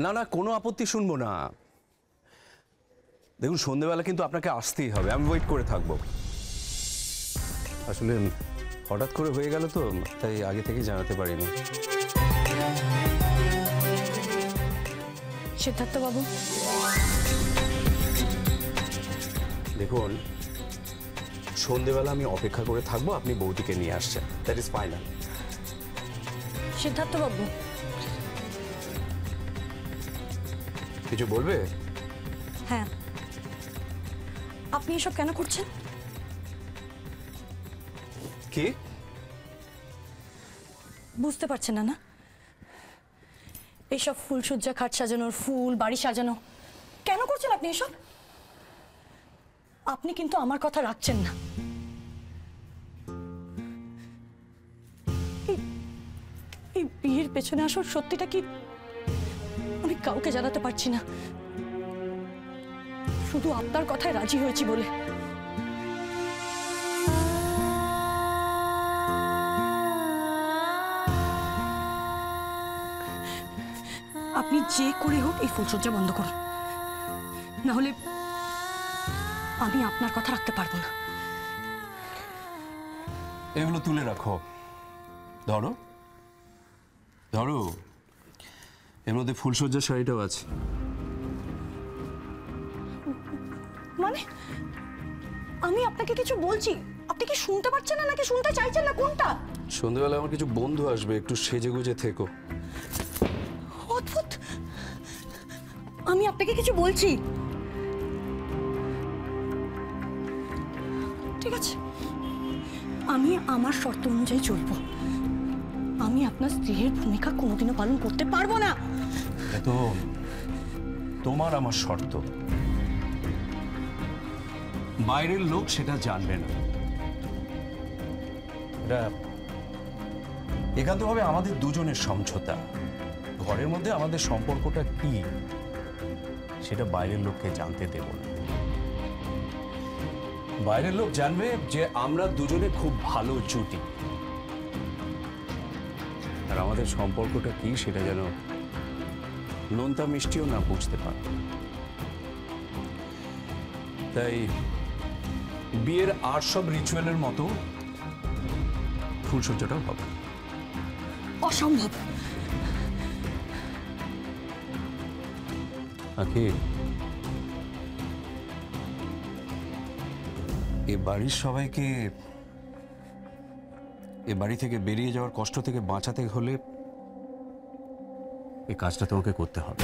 না না, কোনো আপত্তি শুনবো না। দেখুন, সন্ধেবেলা কিন্তু আপনাকে আসতেই হবে, আমি ওয়েট করে থাকবো। আসলে হঠাৎ করে হয়ে গেল তো, তাই আগে থেকে জানাতে পারিনি। সিদ্ধার্থ বাবু, দেখুন, সন্ধেবেলা আমি অপেক্ষা করে থাকবো, আপনি বৌদিকে নিয়ে আসছেন, দ্যাট ইজ ফাইনাল। সিদ্ধার্থ বাবু, কিছু বলবে? হ্যাঁ, আপনি এসব কেন করছেন? কি বুঝতে পারছেন না? না, এইসব ফুলসজ্জা, খাট সাজানোর, ফুল বাড়ি সাজানো কেন করছেন আপনি এসব? আপনি কিন্তু আমার কথা রাখছেন না। এই বিয়ের পেছনে আসল সত্যিটা কি আমি কাউকে জানাতে পারছি না, শুধু আপনার কথায় রাজি হয়েছি বলে। আপনি যে করে হোক এই ফুলসজ্জা বন্ধ করুন, না হলে আমি আপনার কথা রাখতে পারবো না। এগুলো তুলে রাখো, ধরো ধরো, এর মধ্যে ফুলসজ্জার শাড়িটাও আছে। মানে আমি আপনাকে কিছু বলছি, আপনি কি শুনতে পাচ্ছেন না নাকি শুনতে চাইছেন না, কোনটা? সন্ধ্যেবেলা আমার কিছু বন্ধু আসবে, একটু সেজে গুজে থেকো। অদ্ভুত, আমি আপনাকে কিছু বলছি। ঠিক আছে, আমি আমার শর্ত অনুযায়ী চলবো। আমি আপনার স্ত্রীর ভূমিকা কোনোদিনও পালন করতে পারবো না। তো তোমার আমার শর্ত, বাইরের লোক সেটা জানবে না। এটা একান্তভাবে আমাদের দুজনের সমঝোতা। ঘরের মধ্যে আমাদের সম্পর্কটা কি সেটা বাইরের লোককে জানতে দেব না। বাইরের লোক জানবে যে আমরা দুজনে খুব ভালো জুটি, আর আমাদের সম্পর্কটা কি সেটা যেন নোনতা মিষ্টিও না বুঝতে পারে। তাই বিয়ের আর সব রিচুয়ালের মতো ফুলসজ্জাটাও হবে। অসম্ভব। আখি, এ বাড়ির সবাইকে এ বাড়ি থেকে বেরিয়ে যাওয়ার কষ্ট থেকে বাঁচাতে হলে এই কাজটা তোমাকে করতে হবে।